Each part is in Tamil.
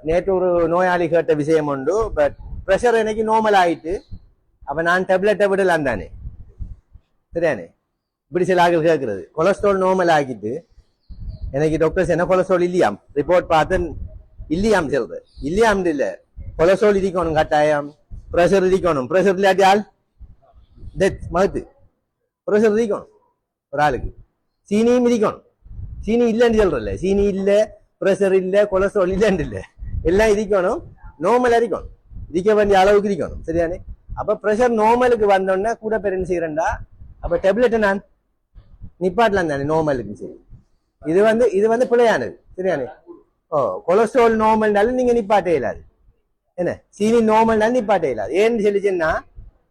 நேற்று ஒரு நோயாளி கேட்ட விஷயம் உண்டு. பட் ப்ரெஷர் எனக்கு நார்மல் ஆயிட்டு, அப்ப நான் டேப்லெட்டை விடலாம் தானே, சரியானே? இப்படி சில ஆட்கள் கேட்கறது. கொலஸ்ட்ரால் நார்மல் ஆகிட்டு எனக்கு டாக்டர்ஸ் என்ன கொலஸ்ட்ரால் இல்லையாம், ரிப்போர்ட் பார்த்து இல்லையாம் சொல்றது. இல்லையாம் இல்ல, கொலஸ்ட்ரால் இருக்கணும் கட்டாயம், ப்ரெஷர் இருக்கணும். ப்ரெஷர் இல்லாட்டியால் டெத் மகத்து. ப்ரெஷர் இருக்கணும் ஒரு ஆளுக்கு, சீனியும் இருக்கணும். சீனி இல்லைன்னு சொல்றல, சீனி இல்லை, ப்ரெஷர் இல்லை, கொலஸ்ட்ரால் இல்லைன்னு இல்லை, எல்லாம் இருக்கணும். நார்மலா இருக்கணும், இருக்க வேண்டிய அளவுக்கு இருக்கணும், சரியானே? அப்ப ப்ரெஷர் நார்மலுக்கு வந்தோடனே கூட பேர் என்ன செய்யறேன்டா, அப்ப டேப்லெட்டை நான் நிப்பாட்டலாம் தானே நார்மலுக்கு. சரி, இது வந்து பிழையானது, சரியானே? கொலஸ்ட்ரால் நார்மல்னாலும் நீங்க நிப்பாட்டே இல்லாது, என்ன சீனி நார்மல்னாலும் நிப்பாட்டே இல்லாது. ஏன்னு சொல்லிச்சுன்னா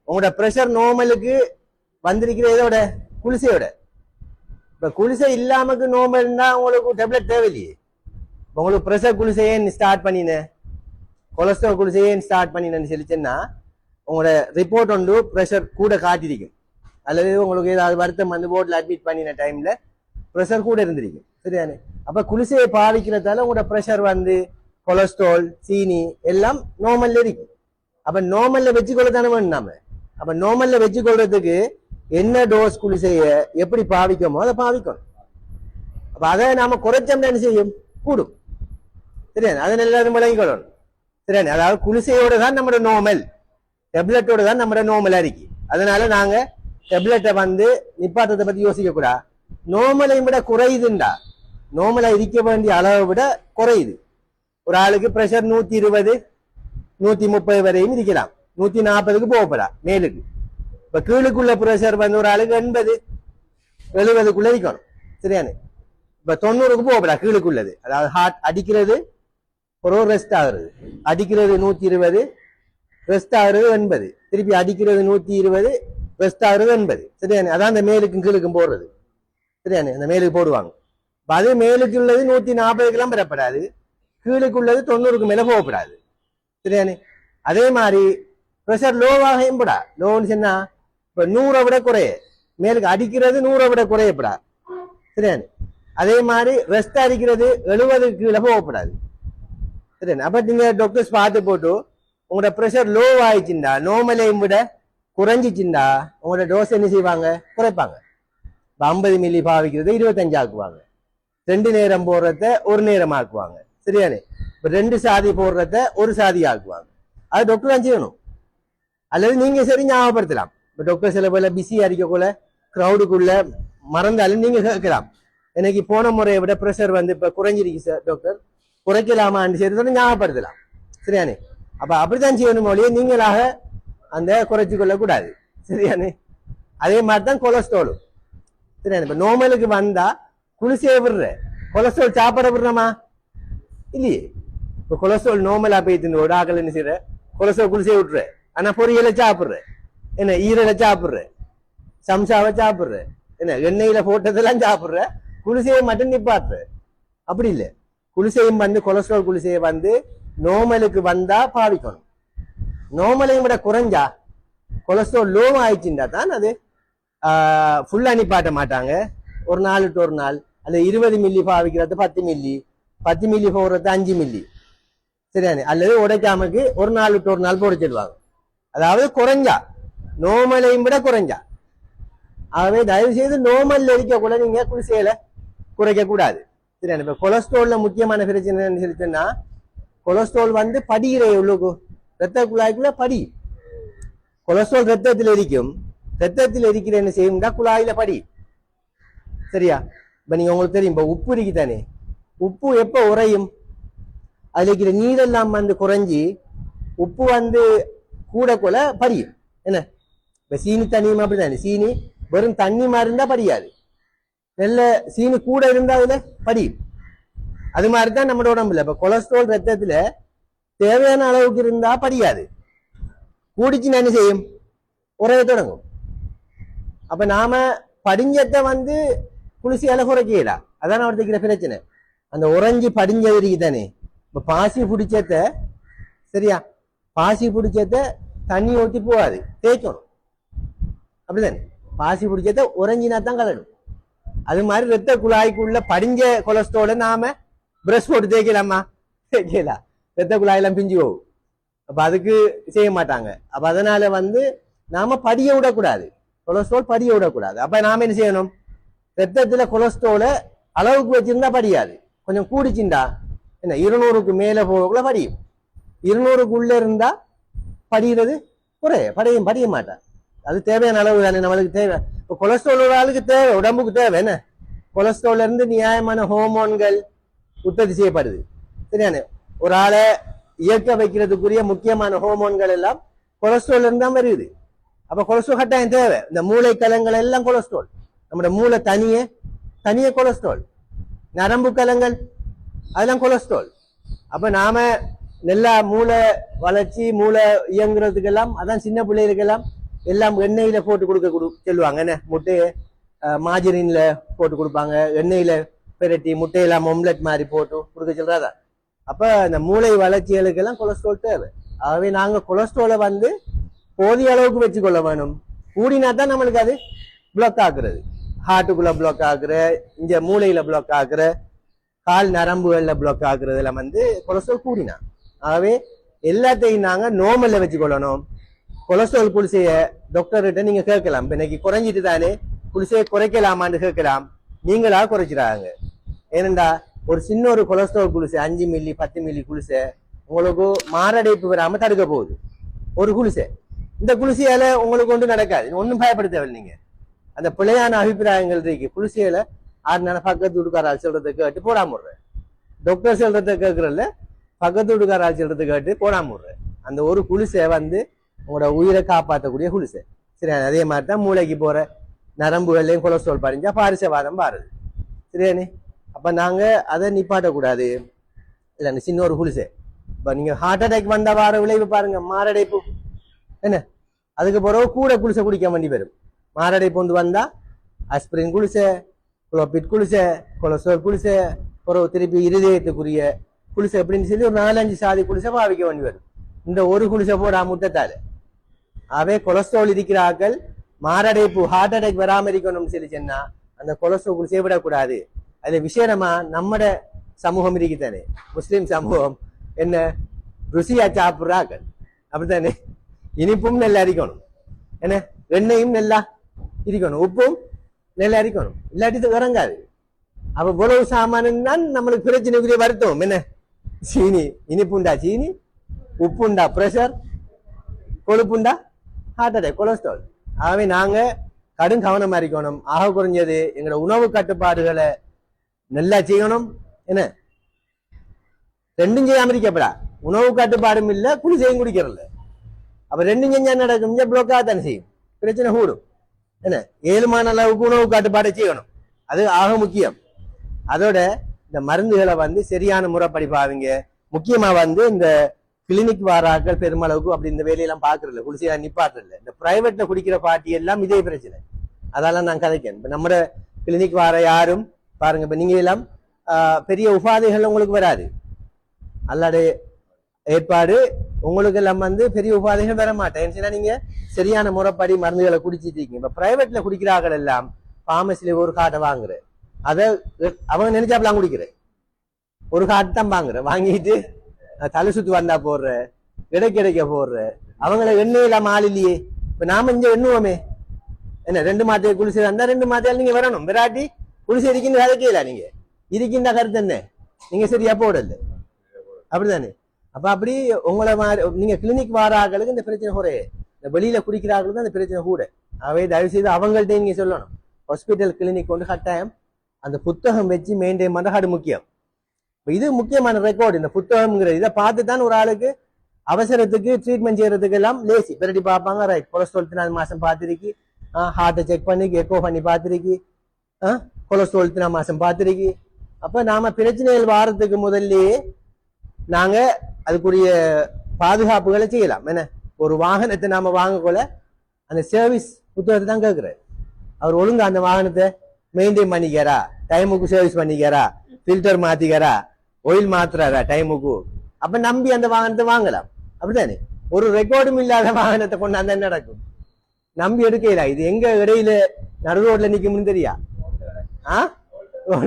உங்களோட ப்ரெஷர் நார்மலுக்கு வந்திருக்கிற இதோட குளிசையோட. இப்ப குளிசை இல்லாமக்கு நார்மல்னா உங்களுக்கு டேப்லெட் தேவையில்லையே. உங்களுக்கு ப்ரெஷர் குளிசையே ஸ்டார்ட் பண்ணின, கொலஸ்ட்ரால் குளிசையே ஸ்டார்ட் பண்ணினு சொல்லிச்சுன்னா உங்களோட ரிப்போர்ட் ஒன்று ப்ரெஷர் கூட காட்டிருக்கும், அல்லது உங்களுக்கு ஏதாவது வருத்தம் வந்து போர்டில் அட்மிட் பண்ணின டைம்ல ப்ரெஷர் கூட இருந்திருக்கும், சரியானே? அப்ப குளிசையை பாவிக்கிறதால உங்களோட ப்ரெஷர் வந்து கொலஸ்ட்ரால் சீனி எல்லாம் நார்மல்ல இருக்கும். அப்ப நார்மல்ல வச்சுக்கொள்ள தானே வேணும் நாம. அப்ப நார்மல்ல வச்சுக்கொள்றதுக்கு என்ன டோஸ் குளிசைய எப்படி பாவிக்கமோ அதை பாவிக்கணும். அப்ப அதை நாம குறைச்சோம்னா என்ன செய்யும், கூடும், சரியா? அதை எல்லாரும் விளங்கிக்கொள்ளணும், சரியா? அதாவது குளிசையோட தான் நம்மளோட நார்மல், டேப்லெட்டோட தான் நம்மளோட நார்மலா இருக்கு. அதனால நாங்க டேப்லெட்டை வந்து நிப்பாட்டத்தை பத்தி யோசிக்க கூடாது. நார்மலை விட குறையுதுண்டா, நார்மலா இருக்க வேண்டிய அளவை விட குறையுது. ஒரு ஆளுக்கு ப்ரெஷர் 120 130 வரையும் இருக்கலாம், 140க்கு போகப்படா மேலுக்கு. இப்ப கீழுக்குள்ள ப்ரெஷர் வந்து ஒரு ஆளுக்கு 80 70க்குள்ள இருக்கணும், சரியானே? இப்ப 90க்கு போகப்படா கீழுக்குள்ளது. அதாவது ஹார்ட் அடிக்கிறது ஒரு ரெஸ்ட் ஆகுறது, அடிக்கிறது 120, ரெஸ்ட் ஆகுறது 80, திருப்பி அடிக்கிறது 120, ரெஸ்ட் ஆகுறது 80, சரியானே? அதான் அந்த மேலுக்கும் கீழுக்கும் போடுறது, சரியானே? அந்த மேலுக்கு போடுவாங்க. அது மேலுக்கு உள்ளது 140க்கெல்லாம் பெறப்படாது, கீழுக்குள்ளது 90க்கு மேல போகப்படாது, சரியானே? அதே மாதிரி ப்ரெஷர் லோவாகவும் படா. லோன்னு சொன்னா இப்ப 100 விட குறைய, மேலுக்கு அடிக்கிறது 100 விட குறையப்படா, சரியானே? அதே மாதிரி ரெஸ்ட் அடிக்கிறது 70க்கு கீழே போகப்படாது, சரியானே? அப்ப நீங்க டாக்டர்ஸ் பார்த்து போட்டு உங்களோட ப்ரெஷர் லோ ஆயிடுச்சுண்டா, நார்மலையும் விட குறைஞ்சிச்சுண்டா உங்களோட டோஸ் என்ன செய்வாங்க, குறைப்பாங்க. 50 மில்லி பாவிக்கிறது 25 ஆக்குவாங்க, 2 நேரம் போடுறத 1 நேரம் ஆக்குவாங்க, சரியானே? இப்ப 2 சாதி போடுறத 1 சாதி ஆக்குவாங்க. அது டாக்டர் தான் செய்யணும், அல்லது நீங்க சரி ஞாபகப்படுத்தலாம். இப்ப டாக்டர் சில போல பிஸியா இருக்கக்குள்ள கிரௌடுக்குள்ள மறந்தாலும் நீங்க கேட்கலாம், எனக்கு போன முறையை விட ப்ரெஷர் வந்து இப்ப குறைஞ்சிருக்கு சார் டாக்டர், குறைக்கலாமான்னு சரி ஞாபகப்படுத்தலாம், சரியானே? அப்ப அப்படித்தான் செய்யணும் மொழியை நீங்களாக அந்த குறைச்சு கொள்ள கூடாது, சரியானே? அதே மாதிரிதான் கொலஸ்ட்ராலும், சரியானே? இப்ப நார்மலுக்கு வந்தா குளிசையை விடுற, கொலஸ்ட்ரால் சாப்பிட விடுறோமா இல்லையே? இப்ப கொலஸ்ட்ரால் நார்மலா போயிட்டு டாக்டர் என்ன செய்யற, கொலஸ்ட்ரால் குளிசையை விட்டுற, ஆனா பொரியலை சாப்பிடுற, என்ன ஈரலை சாப்பிடுற, சம்சாவை சாப்பிடுற, என்ன எண்ணெயில போட்டதெல்லாம் சாப்பிடுற, குளிசையை மட்டும் நிப்பாட்டுற. அப்படி இல்லை, குளிசையும் வந்து கொலஸ்ட்ரால் குளிசையை வந்து நார்மலுக்கு வந்தா பாவிக்கணும். நார்மலையும் விட குறைஞ்சா கொலஸ்ட்ரால் லோ ஆயிடுச்சுண்டா தான் அது ஃபுல்லா நிப்பாட்ட மாட்டாங்க. ஒரு நாள் விட்டு ஒரு நாள், அல்ல 20 மில்லி பாவிக்கிறது 10 மில்லி, 10 மில்லி போடுறது 5 மில்லி, சரியானே? அல்லது உடைக்காமக்கு ஒரு நாள் விட்டு ஒரு நாள் போடிச்சிடுவாங்க. அதாவது குறைஞ்சா, நார்மலையும் விட குறைஞ்சா. ஆகவே தயவு செய்து நார்மல்ல இருக்க கூட நீங்க குளிசையில குறைக்க கூடாது, சரியானே? இப்ப கொலஸ்ட்ரால்ல முக்கியமான பிரச்சனை என்ன சொல்லிச்சுன்னா, கொலஸ்ட்ரால் வந்து படிகிற உள்ளுக்கு ரத்த குழாய்க்குள்ள படி. கொலஸ்ட்ரால் ரத்தத்தில் இருக்கும், ரத்தத்தில் இருக்கிற என்ன செய்யும்டா குழாயில படி, சரியா? இப்ப நீங்க உங்களுக்கு தெரியும், இப்ப உப்பு இருக்கு தானே, உப்பு எப்ப உறையும், அதுல இருக்கிற நீரெல்லாம் வந்து குறைஞ்சி உப்பு வந்து கூட கொல படியும், என்ன? இப்ப சீனி தண்ணியும் அப்படித்தானே, சீனி வெறும் தண்ணி மாதிரி இருந்தா படியாது, நல்ல சீனி கூட இருந்தா அதுல படியும். அது மாதிரிதான் நம்மளோட உடம்புல இப்ப கொலஸ்ட்ரால் ரத்தத்துல தேவையான அளவுக்கு இருந்தா படியாது, கூடிச்சுன்னா என்ன செய்யும், உறைய தொடங்கும். அப்ப நாம படிஞ்சத்தை வந்து குளிசியால குறைக்கல, அதான் அவர்த்திக்கிற பிரச்சனை. அந்த உறைஞ்சி படிஞ்சது இருக்குதானே, இப்ப பாசி பிடிச்சத, சரியா? பாசி பிடிச்சத தண்ணி ஊற்றி போகாது, தேய்க்கணும், அப்படிதானே? பாசி பிடிச்சத உறைஞ்சினா தான் கலடும். அது மாதிரி ரத்த குழாய்க்குள்ள படிஞ்ச கொலஸ்ட்ரால நாம பிரஷ் போட்டு தேய்க்கலாமா? தேய்க்கலாம். ரத்த குழாயெல்லாம் பிஞ்சு போகும். அப்ப அதுக்கு செய்ய மாட்டாங்க. அப்ப அதனால நாம படிய விடக்கூடாது, கொலஸ்ட்ரால் படிய விடக்கூடாது. அப்ப நாம என்ன செய்யணும்? ரத்தத்துல கொலஸ்ட்ரால அளவுக்கு வச்சிருந்தா படியாது. கொஞ்சம் கூடிச்சுண்டா என்ன 200க்கு மேல போகக்குள்ள படியும். 200க்குள்ள இருந்தா படிக்கிறது படிய மாட்டா. அது தேவையான அளவு தானே நம்மளுக்கு தேவை. இப்போ கொலஸ்ட்ரால் ஒரு ஆளுக்கு தேவை, உடம்புக்கு தேவை என்ன? கொலஸ்ட்ரால்ல இருந்து நியாயமான ஹோமோன்கள் உற்பத்தி செய்யப்படுது. சரியானே? ஒரு ஆளை இயக்க வைக்கிறதுக்குரிய முக்கியமான ஹோமோன்கள் எல்லாம் கொலஸ்ட்ரால் இருந்து தான் வருது. அப்ப கொலஸ்ட்ரால் கட்டாயம் தேவை. இந்த மூளை கலங்கள் எல்லாம் கொலஸ்ட்ரால். நம்மளோட மூளை தனியே கொலஸ்ட்ரால். நரம்பு கலங்கள் அதெல்லாம் கொலஸ்ட்ரால். அப்ப நாம நல்லா மூளை வளர்ச்சி, மூளை இயங்குறதுக்கெல்லாம் அதான் சின்ன பிள்ளைகளுக்கெல்லாம் எல்லாம் எண்ணெயில போட்டு கொடுக்க சொல்லுவாங்க என்ன? முட்டையை மாஜரின்ல போட்டு கொடுப்பாங்க, எண்ணெயில பெரட்டி முட்டையெல்லாம் ஒம்லெட் மாதிரி போட்டு கொடுக்க சொல்றாதா? அப்ப இந்த மூளை வளர்ச்சிகளுக்கெல்லாம் கொலஸ்ட்ரால் தேவை. ஆகவே நாங்க கொலஸ்ட்ராலை போதிய அளவுக்கு வச்சுக்கொள்ள வேணும். கூடினா தான் நம்மளுக்கு அது பிளாக் ஆக்குறது. ஹார்ட்டுக்குள்ள பிளாக் ஆகுற, இங்க மூளையில பிளாக் ஆகுற, கால் நரம்புகள்ல பிளாக் ஆகுறதுல கொலஸ்ட்ரால் கூடினா. ஆகவே எல்லாத்தையும் நாங்க நார்மல்ல வச்சுக்கொள்ளணும். கொலஸ்ட்ரால் குளிசைய டாக்டர்கிட்ட நீங்க கேட்கலாம். இன்னைக்கு குறைஞ்சிட்டு தானே, குளிசையை குறைக்கலாமான்னு கேட்கலாம். நீங்களா குறைச்சிடாங்க. ஏனெண்டா ஒரு சின்ன ஒரு கொலஸ்ட்ரால் குளிசை 5 மில்லி 10 மில்லி குளிசை உங்களுக்கு மாரடைப்பு வராம தடுக்க போகுது. ஒரு குளிசை. இந்த குளிசையால உங்களுக்கு ஒன்றும் நடக்காது, ஒன்றும் பயப்பட தேவையில்லை. நீங்க அந்த பிழையான அபிப்பிராயங்கள் இருக்கு. குளிசையில 6 நாள் பக்கத்து வீட்டுக்காரால் சொல்றதை கேட்டு போடாம விடுறேன். டாக்டர் சொல்றதை கேட்கறதுல பக்கத்து வீட்டுக்காரால் சொல்றதை கேட்டு போடாம விடுறேன். அந்த ஒரு குளிசை உங்களோட உயிரை காப்பாற்றக்கூடிய குளிசை. சரியா? அதே மாதிரி தான் மூளைக்கு போற நரம்புகள்லையும் கொலஸ்ட்ரால் பாருஞ்சா பாரிசவாதம் பாருது. சரியானே? அப்ப நாங்க அதை நிப்பாட்டக்கூடாது. இல்ல அந்த சின்ன ஒரு குளிசை. இப்ப நீங்க ஹார்ட் அட்டாக் வந்தா வார விளைவு பாருங்க, மாரடைப்பு என்ன. அதுக்கு பிறகு கூட குளிசை குடிக்க வேண்டி வரும். மாரடைப்பு வந்தா அஸ்பிரின் குளிசை, குளோபிட் குளிசை, கொலஸ்ட்ரால் குளிசை, பிறகு திருப்பி இருதயத்துக்குரிய குளிசை அப்படின்னு சொல்லி ஒரு 4-5 சாதி குளிசை பாவிக்க வேண்டி வரும். இந்த ஒரு குளிசை போட முட்டத்தால அவே கொலஸ்ட்ரால் இருக்கிற ஆக்கள் மாரடைப்பு ஹார்ட் அட்டாக் வராம இருக்கணும்னு சொல்லி சொன்னா அந்த கொலஸ்ட்ரால் குளிசையை விடக்கூடாது. அது விசேடமா நம்மட சமூகம் இருக்குதானே, முஸ்லிம் சமூகம் என்ன ருசியா சாப்பிடுறாக்கள். அப்படித்தானே? இனிப்பும் நல்லா இருக்கணும் என்ன, எண்ணெயும் நல்லா இருக்கணும், உப்பும் நல்லா இருக்கணும், இல்லாட்டி இறங்காது. அப்ப உழவு சாமான் தான் நம்மளுக்கு பிரச்சனைக்குரிய வருத்தம் என்ன. சீனி, இனிப்புண்டா சீனி, உப்புண்டா பிரஷர், கொழுப்புண்டா ஹார்ட் அட்டாக், கொலஸ்ட்ரால். ஆகவே நாங்க கடும் கவனமா இருக்கணும். ஆக குறைஞ்சது எங்களோட உணவு கட்டுப்பாடுகளை நல்லா செய்யணும் என்ன. ரெண்டும் செய்யாம இருக்கப்படா, உணவு கட்டுப்பாடும் இல்ல, குளிசையும் குடிக்கிறதில்ல. அப்ப ரெண்டும் செஞ்சா நடக்கும், பிளாக்கா தானே செய்யும், பிரச்சனை கூடும் என்ன. 7மான அளவுக்கு உணவு கட்டுப்பாடு செய்யணும், அது ஆக முக்கியம். அதோட இந்த மருந்துகளை சரியான முறைப்படி பாருங்க. முக்கியமா இந்த கிளினிக் வாராக்கள் பெருமளவுக்கு அப்படி இந்த வேலையெல்லாம் பாக்குறதில்ல, குளிசையா நிப்பாட்டுறதில்ல. இந்த பிரைவேட்ல குடிக்கிற பாட்டி எல்லாம் இதே பிரச்சனை. அதெல்லாம் நான் கதைக்கேன். இப்ப நம்ம கிளினிக் வார யாரும் பாருங்க, இப்ப நீங்க எல்லாம் பெரிய உபாதைகள் உங்களுக்கு வராது. அல்லாட ஏற்பாடு உங்களுக்கு எல்லாம் பெரிய உபாதைகள் வர மாட்டேன். நீங்க சரியான முறைப்படி மருந்துகளை குடிச்சிட்டு இருக்கீங்க. இப்ப பிரைவேட்ல குடிக்கிறார்கள் எல்லாம் பார்மசில ஒரு காட்டை வாங்குற, அதை அவங்க நினைச்சாப்பெல்லாம் குடிக்கிற, ஒரு காட்டு தான் வாங்குற, வாங்கிட்டு தலை சுத்து வந்தா போடுற, கிடைக்க போடுற. அவங்கள எண்ணெய் இல்லாம ஆள் இல்லையே. இப்ப நாம இங்க எண்ணுவோமே என்ன, 2 மாத்தையை குளிசை வந்தா 2 மாத்தையால் நீங்க வரணும். விராட்டி குளிசை இருக்கின்ற கதைக்கல, நீங்க இருக்கின்ற கருத்து என்ன, நீங்க சரியா போடல. அப்படித்தானே? அப்ப அப்படி உங்களை நீங்க கிளினிக் வாராக்களுக்கு இந்த பிரச்சனை குறைய, இந்த வெளியில குடிக்கிறார்களுக்கு தான் இந்த பிரச்சனை கூட. அவை தயவு செய்து அவங்கள்ட்ட நீங்க சொல்லணும். ஹாஸ்பிட்டல் கிளினிக் கொண்டு கட்டாயம் அந்த புத்தகம் வச்சு மெயின்டைன் பண்றது முக்கியம். இது முக்கியமான ரெக்கார்டு. இந்த புத்தகம்ங்கிறது இதை பார்த்து தான் ஒரு ஆளுக்கு அவசரத்துக்கு ட்ரீட்மெண்ட் செய்யறதுக்கு எல்லாம் லேசி பெரட்டி பார்ப்பாங்க. ரைட், கொலஸ்ட்ரால் 4 மாசம் பார்த்திருக்கு, ஹார்ட்டை செக் பண்ணி எக்கோ பண்ணி பார்த்திருக்கு, கொலஸ்ட்ரால் 4 மாசம் பார்த்திருக்கு. அப்ப நாம பிரச்சனைகள் வாரத்துக்கு முதல்லயே நாங்க அதுக்குரிய பாதுகாப்புகளை செய்யலாம் என்ன. ஒரு வாகனத்தை நாம வாங்கக்கொள்ள அந்த சர்வீஸ் புத்தகத்தை தான் கேட்கிறேன். அவர் ஒழுங்கா அந்த வாகனத்தை மெயின்டைன் பண்ணிக்காரா, டைமுக்கு சர்வீஸ் பண்ணிக்காரா, ஃபில்டர் மாத்திக்காரா, ஆயில் மாத்துறாரா டைமுக்கு, அப்ப நம்பி அந்த வாகனத்தை வாங்கலாம். அப்படித்தானே? ஒரு ரெக்கார்டும் இல்லாத வாகனத்தை கொண்டாந்து என்ன நடக்கும், நம்பி எடுக்கல. இது எங்க இடையில நடு ரோட்ல நிக்கும்னு தெரியா?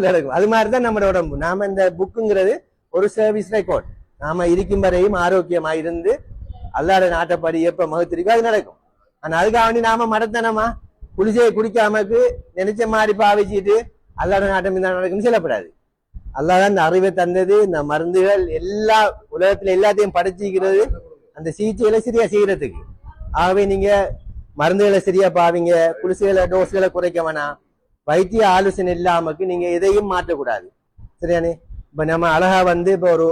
நடக்கும். அது மாதிரிதான் நம்ம உடம்பு. நாம இந்த புக்குங்கிறது ஒரு சர்வீஸ் ரெக்கார்ட். நாம இருக்கும் வரையும் ஆரோக்கியமா இருந்து அல்லாட நாட்டப்படி எப்ப மகத்திருக்கோ அது நடக்கும். ஆனா அதுக்காக வேண்டி நாம மடத்தனமா குளிசையை குடிக்காமக்கு நினைச்ச மாதிரி பாவிச்சுட்டு அல்லாட நாட்டம் இந்த நடக்கும்னு சொல்லப்படாது. அல்லாதான் இந்த அறிவை தந்தது, இந்த மருந்துகள் எல்லா உலகத்துல எல்லாத்தையும் படைச்சிக்கிறது அந்த சிகிச்சைகளை சரியா செய்யறதுக்கு. ஆகவே நீங்க மருந்துகளை சரியா பாவீங்க, குளிசைகளை டோஸ்களை குறைக்க வேணாம், வைத்திய ஆலோசனை இல்லாமக்கு நீங்க எதையும் மாற்றக்கூடாது. சரியானே? இப்ப நம்ம அழகா இப்ப ஒரு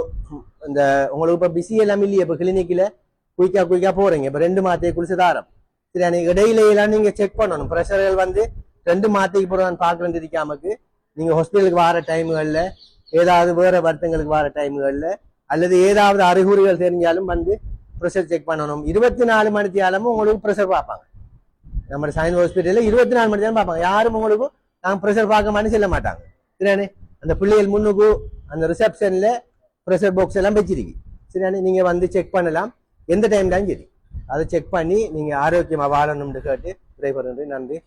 இந்த உங்களுக்கு இப்ப பிஸி எல்லாம் இல்லையே, இப்ப கிளினிக்ல குயிக்கா போறீங்க, இப்ப 2 மாத்தையை குளிச்சு தாரம். சரியானே? இடையில நீங்க செக் பண்ணணும். பிரஷர்கள் 2 மாத்தைக்கு போறதான்னு பாக்குறது இருக்காமக்கு நீங்க ஹாஸ்பிட்டலுக்கு வர டைமுகள்ல, ஏதாவது வேற வருத்தங்களுக்கு வர டைமுகள்ல, அல்லது ஏதாவது அறிகுறிகள் தெரிஞ்சாலும் ப்ரெஷர் செக் பண்ணணும். 24 மணி நேரமும் உங்களுக்கு ப்ரெஷர் பார்ப்பாங்க. நம்ம சைன் ஹாஸ்பிட்டல்ல 24 மணி நேரம் பார்ப்பாங்க. யாரும் உங்களுக்கு நாங்க ப்ரெஷர் பார்க்க மாட்டேன்னு சொல்ல மாட்டாங்க. சரியானே? அந்த பிள்ளைகள் முன்னுக்கு அந்த ரிசப்ஷன்ல ப்ரெஷர் பாக்ஸ் எல்லாம் வச்சிருக்கு. சரியானே? நீங்க செக் பண்ணலாம் எந்த டைம் தான் சரி. அதை செக் பண்ணி நீங்க ஆரோக்கியமா வாழணும்னு கேட்டு விடைபெறுகிறேன். நன்றி.